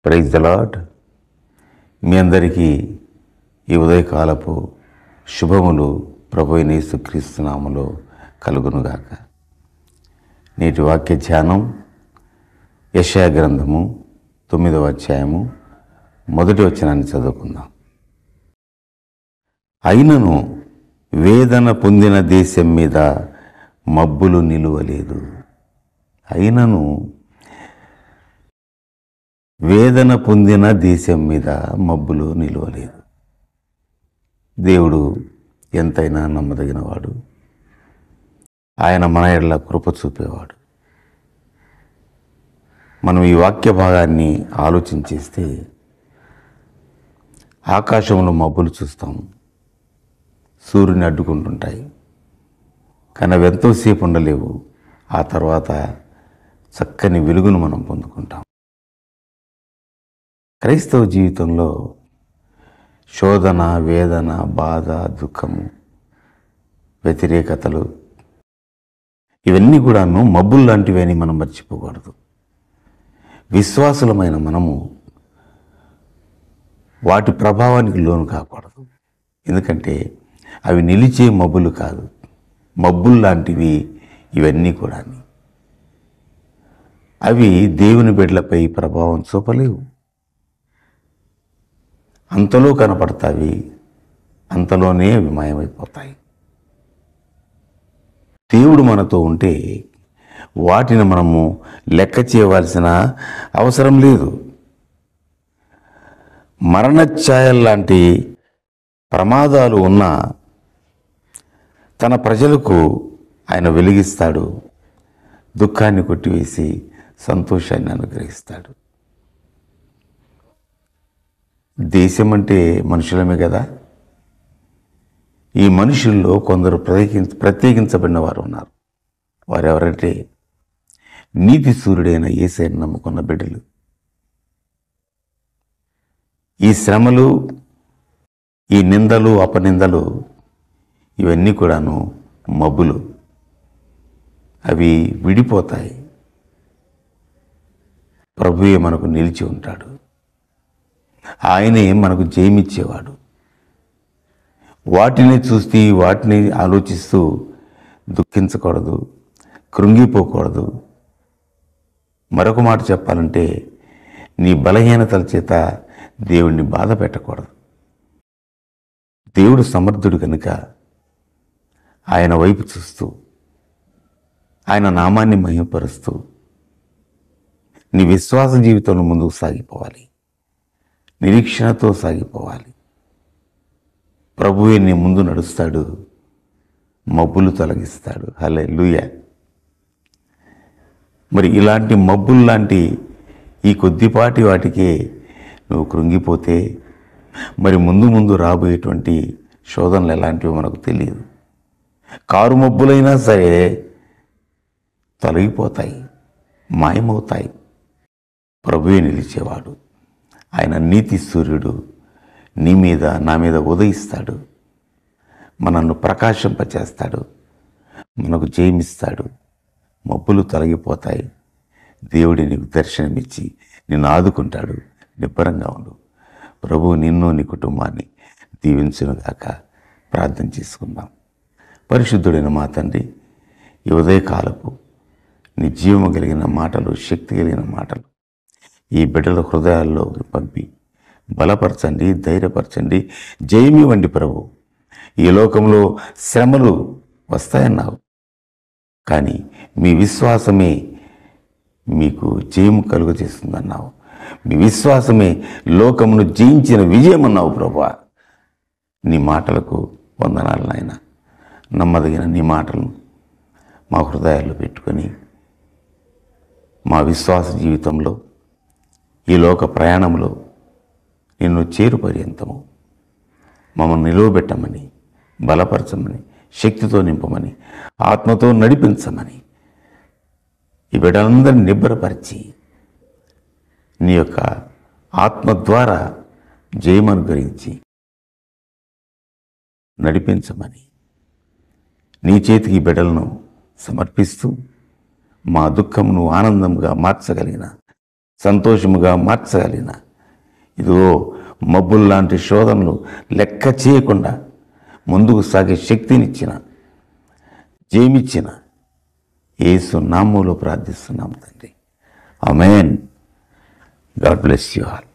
Praise the lord. మీ అందరికీ ఈ ఉదయకాలపు శుభములు ప్రభు అయిన యేసుక్రీస్తు నామములో కలుగునుగాక. నేటి వాక్య ధ్యానం యెషయా గ్రంథము 9వ అధ్యాయము 1వ వచనాన్ని చదువుకుందాం. అయినను వేదన పొందిన దేశం మీద మబ్బులు నిలువలేదు. అయినను వేదన పొందిన దేశం మీద మబ్బులు నిలువలేదు. దేవుడు ఎంతైనా నమ్మదగినవాడు. ఆయన మన ఎడల కృప చూపేవాడు. మనం ఈ వాక్య భాగాన్ని ఆలోచించేస్తే ఆకాశంలో మబ్బులు చూస్తాం, సూర్యుని అడ్డుకుంటుంటాయి, కానీ అవి ఎంతోసేపు ఉండలేవు. ఆ తర్వాత చక్కని వెలుగును మనం పొందుకుంటాం. క్రైస్తవ జీవితంలో శోధన, వేదన, బాధ, దుఃఖము, వ్యతిరేకతలు ఇవన్నీ కూడాను మబ్బులు లాంటివి అని మనం మర్చిపోకూడదు. విశ్వాసులమైన మనము వాటి ప్రభావానికి లోను కాకూడదు. ఎందుకంటే అవి నిలిచే మబ్బులు కాదు, మబ్బులు లాంటివి ఇవన్నీ కూడా. అవి దేవుని బిడ్డలపై ప్రభావం చూపలేవు. అంతలో కనపడతాయి, అంతలోనే అవి మాయమైపోతాయి. దేవుడు మనతో ఉంటే వాటిని మనము లెక్క చేయవలసిన అవసరం లేదు. మరణఛాయల్లాంటి ప్రమాదాలు ఉన్నా తన ప్రజలకు ఆయన వెలిగిస్తాడు, దుఃఖాన్ని కొట్టివేసి సంతోషాన్ని అనుగ్రహిస్తాడు. దేశం అంటే మనుషులమే కదా. ఈ మనుషుల్లో కొందరు ప్రత్యేకించబడిన వారు ఉన్నారు. వారెవరంటే నీతి సూర్యుడైన యేసయ్యను నమ్ముకున్న బిడ్డలు. ఈ శ్రమలు, ఈ నిందలు, అపనిందలు ఇవన్నీ కూడాను మబ్బులు. అవి విడిపోతాయి. ప్రభువే మనకు నిలిచి ఉంటాడు. ఆయనే మనకు జయమిచ్చేవాడు. వాటిని చూస్తూ, వాటిని ఆలోచిస్తూ దుఃఖించకూడదు, కృంగిపోకూడదు. మరొక మాట చెప్పాలంటే నీ బలహీనతల చేత దేవుణ్ణి బాధ పెట్టకూడదు. దేవుడు సమర్థుడు కనుక ఆయన వైపు చూస్తూ, ఆయన నామాన్ని మహిమపరుస్తూ నీ విశ్వాస జీవితంలో ముందుకు సాగిపోవాలి, నిరీక్షణతో సాగిపోవాలి. ప్రభువే నీ ముందు నడుస్తాడు, మబ్బులు తొలగిస్తాడు. హల్లెలూయా. మరి ఇలాంటి మబ్బులు లాంటి ఈ కొద్దిపాటి వాటికే నువ్వు కృంగిపోతే మరి ముందు ముందు రాబోయేటువంటి శోధనలు ఎలాంటివో మనకు తెలియదు. కారు మబ్బులైనా సరే తొలగిపోతాయి, మాయమవుతాయి. ప్రభువే నిలిచేవాడు. ఆయన నీతి సూర్యుడు నీ మీద, నా మీద ఉదయిస్తాడు, మనల్ని ప్రకాశింపచేస్తాడు, మనకు జయమిస్తాడు. మబ్బులు తొలగిపోతాయి. దేవుడి నీకు దర్శనమిచ్చి నిన్ను ఆదుకుంటాడు. నిబ్బరంగా ఉండు. ప్రభువు నిన్ను, నీ కుటుంబాన్ని దీవించునుగాక. ప్రార్థన చేసుకుందాం. పరిశుద్ధుడైన మా తండ్రి, ఈ ఉదయకాలపు నీ జీవము కలిగిన మాటలు, శక్తి కలిగిన మాటలు ఈ బిడ్డల హృదయాల్లో పంపి బలపరచండి, ధైర్యపరచండి, జయమివ్వండి. ప్రభు, ఈ లోకంలో శ్రమలు వస్తాయన్నావు, కానీ మీ విశ్వాసమే మీకు జయము కలుగ చేస్తుందన్నావు. మీ విశ్వాసమే లోకమును జయించిన విజయం అన్నావు. ప్రభువా, నీ మాటలకు వందనాలు నాయన. నమ్మదగిన నీ మాటలను మా హృదయాల్లో పెట్టుకొని మా విశ్వాస జీవితంలో, ఈ లోక ప్రయాణంలో నిన్ను చేరు పర్యంతము మమ్మల్ని నిలువబెట్టమని, బలపరచమని, శక్తితో నింపమని, ఆత్మతో నడిపించమని ఈ బిడ్డలందరినీ నిబ్బరపరిచి నీ యొక్క ఆత్మ ద్వారా జయమనుగ్రహించి నడిపించమని నీ చేతికి బిడ్డలను సమర్పిస్తూ మా దుఃఖమును ఆనందంగా మార్చగలిగిన సంతోషముగా మార్చగలిగిన, ఇదిగో మబ్బుల్లాంటి శోధనలు లెక్క చేయకుండా ముందుకు సాగే శక్తినిచ్చిన, జయమిచ్చిన యేసు నామములో ప్రార్థిస్తున్నాము తండ్రి. ఆమేన్. God bless you all.